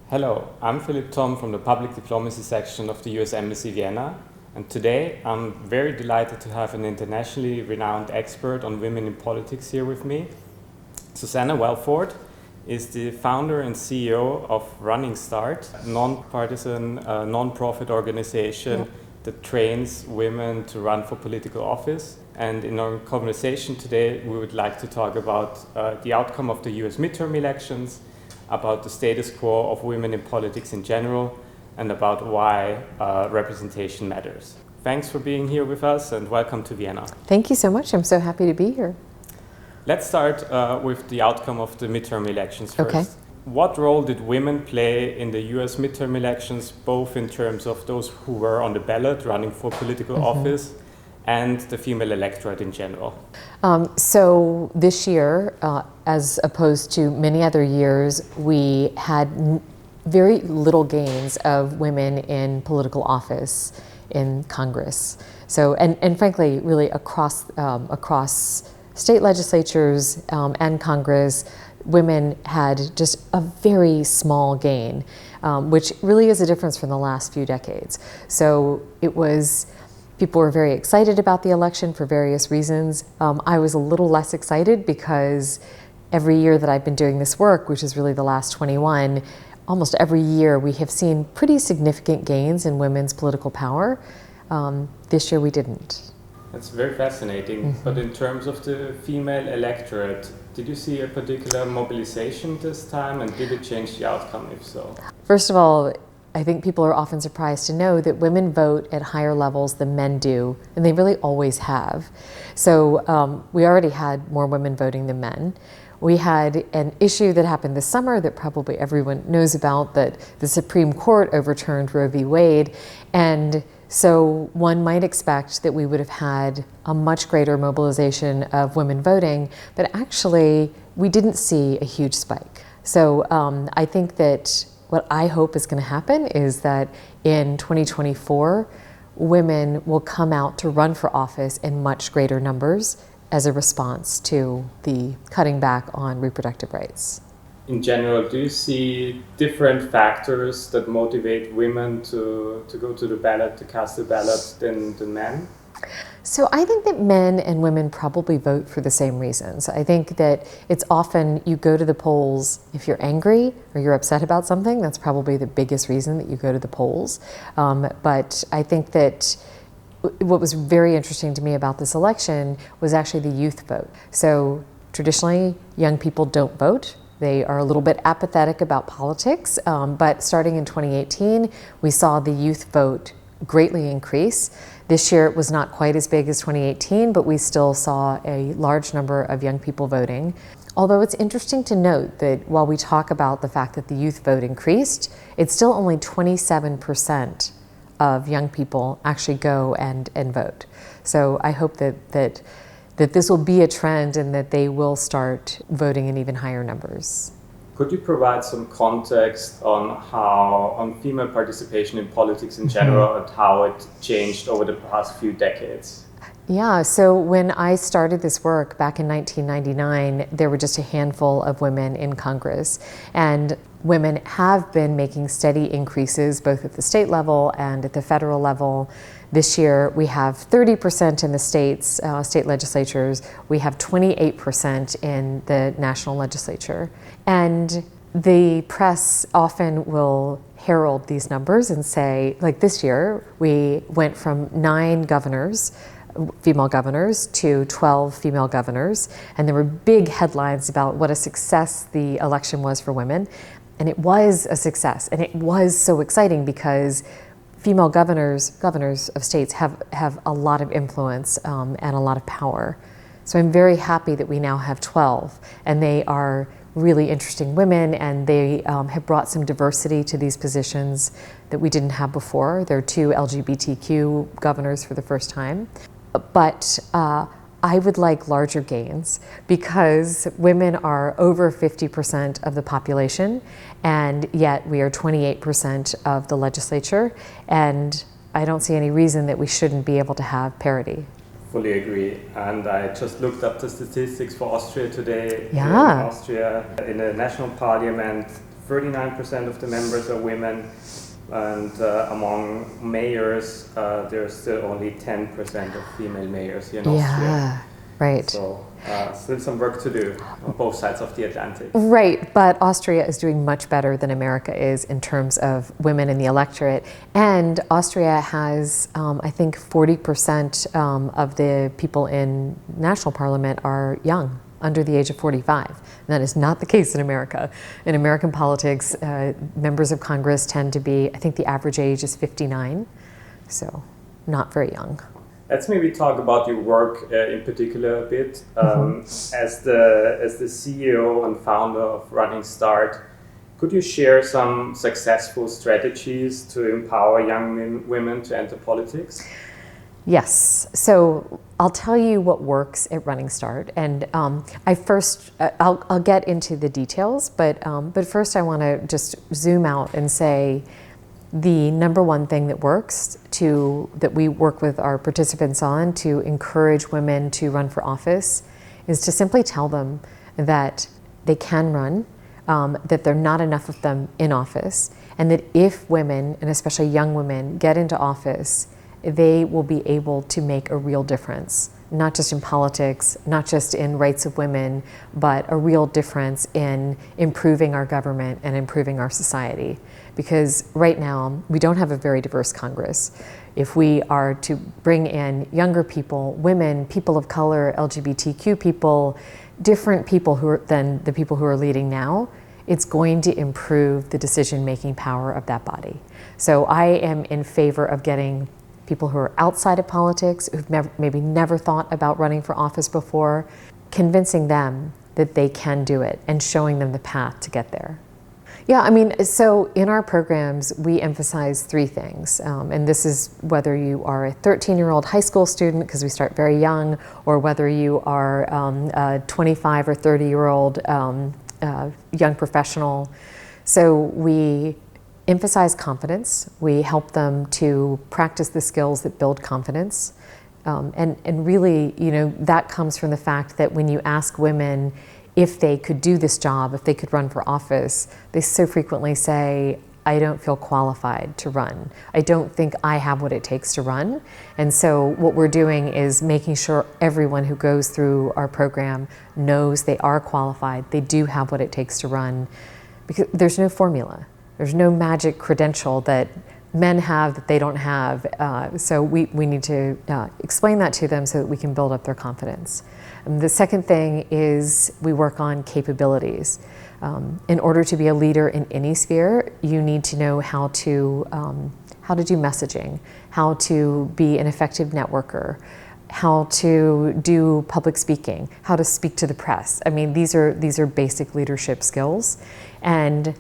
Hello, I'm Philip Tom from the Public Diplomacy section of the US Embassy Vienna, and today I'm very delighted to have an internationally renowned expert on women in politics here with me. Susanna Welford is the founder and CEO of Running Start, a non-partisan, non-profit organization that trains women to run for political office. And in our conversation today, we would like to talk about the outcome of the US midterm elections, about the status quo of women in politics in general, and about why representation matters. Thanks for being here with us and welcome to Vienna. Thank you so much. I'm so happy to be here. Let's start with the outcome of the midterm elections first. Okay. What role did women play in the US midterm elections, both in terms of those who were on the ballot running for political office and the female electorate in general? So this year, as opposed to many other years, we had very little gains of women in political office in Congress. So, and frankly, really across state legislatures and Congress, women had just a very small gain, which really is a difference from the last few decades. So it was. People were very excited about the election for various reasons. I was a little less excited because every year that I've been doing this work, which is really the last 21, almost every year we have seen pretty significant gains in women's political power. This year we didn't. That's very fascinating. But in terms of the female electorate, did you see a particular mobilization this time, and did it change the outcome, if so? First of all, I think people are often surprised to know that women vote at higher levels than men do, and they really always have. So we already had more women voting than men. We had an issue that happened this summer that probably everyone knows about, that the Supreme Court overturned Roe v. Wade. And so one might expect that we would have had a much greater mobilization of women voting, but actually we didn't see a huge spike. So I think that what I hope is going to happen is that in 2024, women will come out to run for office in much greater numbers as a response to the cutting back on reproductive rights. In general, do you see different factors that motivate women to go to the ballot, to cast the ballot, than men? So I think that men and women probably vote for the same reasons. I think that it's often you go to the polls if you're angry or you're upset about something. That's probably the biggest reason that you go to the polls. But I think that what was very interesting to me about this election was actually the youth vote. So traditionally, young people don't vote. They are a little bit apathetic about politics. But starting in 2018, we saw the youth vote greatly increase. This year it was not quite as big as 2018, but we still saw a large number of young people voting. Although it's interesting to note that while we talk about the fact that the youth vote increased, it's still only 27% of young people actually go and vote. So I hope that this will be a trend and that they will start voting in even higher numbers. Could you provide some context on female participation in politics in general and how it changed over the past few decades? Yeah, so when I started this work back in 1999, there were just a handful of women in Congress. And women have been making steady increases both at the state level and at the federal level. This year we have 30% in the states, state legislatures. We have 28% in the national legislature. And the press often will herald these numbers and say, like this year, we went from 9 governors, female governors, to 12 female governors. And there were big headlines about what a success the election was for women. And it was a success. And it was so exciting because female governors of states have a lot of influence and a lot of power. So I'm very happy that we now have 12, and they are really interesting women, and they have brought some diversity to these positions that we didn't have before. There are 2 LGBTQ governors for the first time. But I would like larger gains because women are over 50% of the population, and yet we are 28% of the legislature, and I don't see any reason that we shouldn't be able to have parity. Fully agree. And I just looked up the statistics for Austria today. Yeah. In Austria, in the national parliament, 39% of the members are women, and among mayors, there's still only 10% of female mayors here in Austria. Yeah, right. So still some work to do on both sides of the Atlantic. Right, but Austria is doing much better than America is in terms of women in the electorate. And Austria has, I think, 40% of the people in national parliament are young, under the age of 45. And that is not the case in America. In American politics, members of Congress tend to be, I think the average age is 59, so not very young. Let's maybe talk about your work in particular a bit. As the CEO and founder of Running Start, could you share some successful strategies to empower young women to enter politics? Yes. So I'll tell you what works at Running Start, and I'll get into the details, but first I want to just zoom out and say the number one thing that works that we work with our participants on to encourage women to run for office is to simply tell them that they can run, that there are not enough of them in office, and that if women, and especially young women, get into office, they will be able to make a real difference, not just in politics, not just in rights of women, but a real difference in improving our government and improving our society. Because right now, we don't have a very diverse Congress. If we are to bring in younger people, women, people of color, LGBTQ people, different people than the people who are leading now, it's going to improve the decision-making power of that body. So I am in favor of getting people who are outside of politics, who've maybe never thought about running for office before, convincing them that they can do it and showing them the path to get there. Yeah, I mean, so in our programs, we emphasize three things. And this is whether you are a 13-year-old high school student, because we start very young, or whether you are a 25 or 30-year-old young professional. So we emphasize confidence. We help them to practice the skills that build confidence. And really, that comes from the fact that when you ask women if they could do this job, if they could run for office, they so frequently say, I don't feel qualified to run. I don't think I have what it takes to run. And so what we're doing is making sure everyone who goes through our program knows they are qualified, they do have what it takes to run, because there's no formula. There's no magic credential that men have that they don't have. So we need to explain that to them so that we can build up their confidence. The second thing is we work on capabilities. In order to be a leader in any sphere, you need to know how to do messaging, how to be an effective networker, how to do public speaking, how to speak to the press. I mean, these are basic leadership skills. And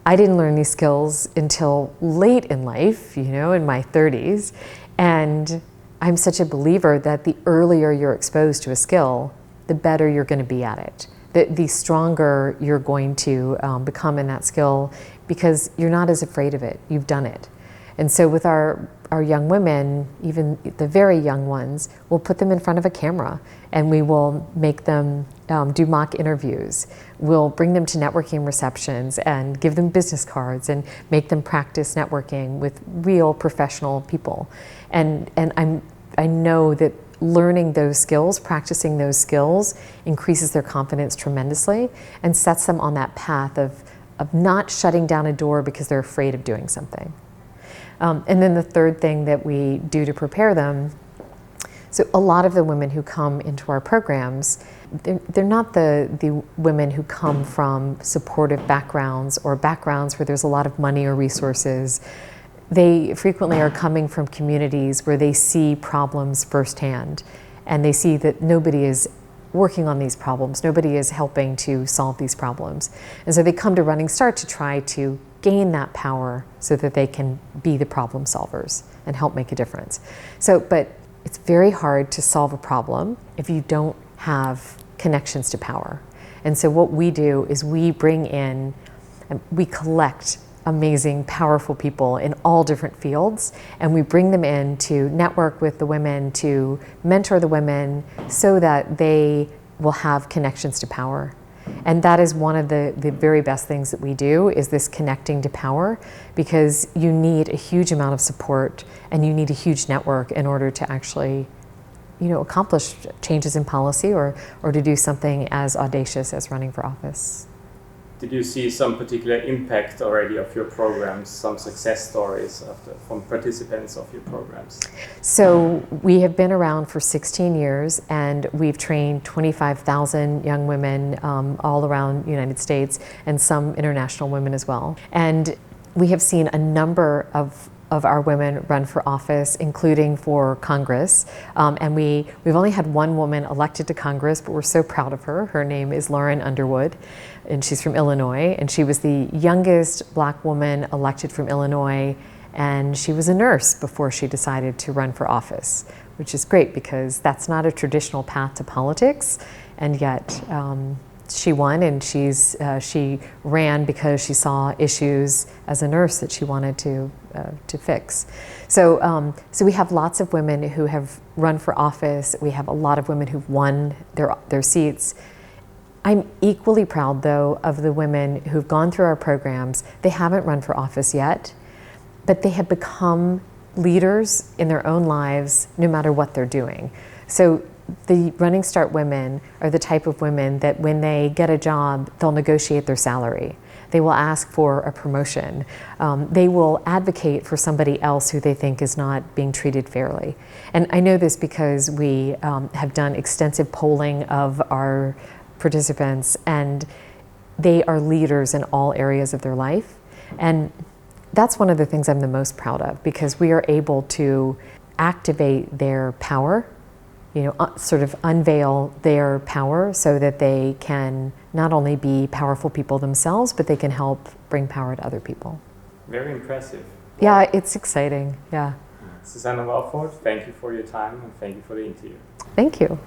I didn't learn these skills until late in life, in my 30s. And I'm such a believer that the earlier you're exposed to a skill, the better you're going to be at it. The stronger you're going to become in that skill, because you're not as afraid of it. You've done it. And so with our young women, even the very young ones, we'll put them in front of a camera and we will make them do mock interviews. We'll bring them to networking receptions and give them business cards and make them practice networking with real professional people. And I know that learning those skills, practicing those skills, increases their confidence tremendously and sets them on that path of not shutting down a door because they're afraid of doing something. And then the third thing that we do to prepare them, so a lot of the women who come into our programs, they're not the women who come from supportive backgrounds or backgrounds where there's a lot of money or resources. They frequently are coming from communities where they see problems firsthand, and they see that nobody is working on these problems, nobody is helping to solve these problems. And so they come to Running Start to try to gain that power so that they can be the problem solvers and help make a difference. But it's very hard to solve a problem if you don't have connections to power. And so what we do is we bring in, we collect amazing, powerful people in all different fields, and we bring them in to network with the women, to mentor the women so that they will have connections to power. And that is one of the very best things that we do, is this connecting to power, because you need a huge amount of support and you need a huge network in order to actually, accomplish changes in policy or to do something as audacious as running for office. Did you see some particular impact already of your programs, some success stories from participants of your programs? So we have been around for 16 years, and we've trained 25,000 young women all around the United States, and some international women as well. And we have seen a number of our women run for office, including for Congress. And we've only had one woman elected to Congress, but we're so proud of her. Her name is Lauren Underwood, and she's from Illinois. And she was the youngest Black woman elected from Illinois, and she was a nurse before she decided to run for office, which is great because that's not a traditional path to politics. And yet, she won, and she ran because she saw issues as a nurse that she wanted to fix. So we have lots of women who have run for office. We have a lot of women who've won their seats. I'm equally proud, though, of the women who've gone through our programs. They haven't run for office yet, but they have become leaders in their own lives, no matter what they're doing. So the Running Start women are the type of women that when they get a job, they'll negotiate their salary. They will ask for a promotion. They will advocate for somebody else who they think is not being treated fairly. And I know this because we have done extensive polling of our participants, and they are leaders in all areas of their life. And that's one of the things I'm the most proud of, because we are able to activate their power, sort of unveil their power so that they can not only be powerful people themselves, but they can help bring power to other people. Very impressive. Yeah, it's exciting, yeah. Susanna Welford, thank you for your time and thank you for the interview. Thank you.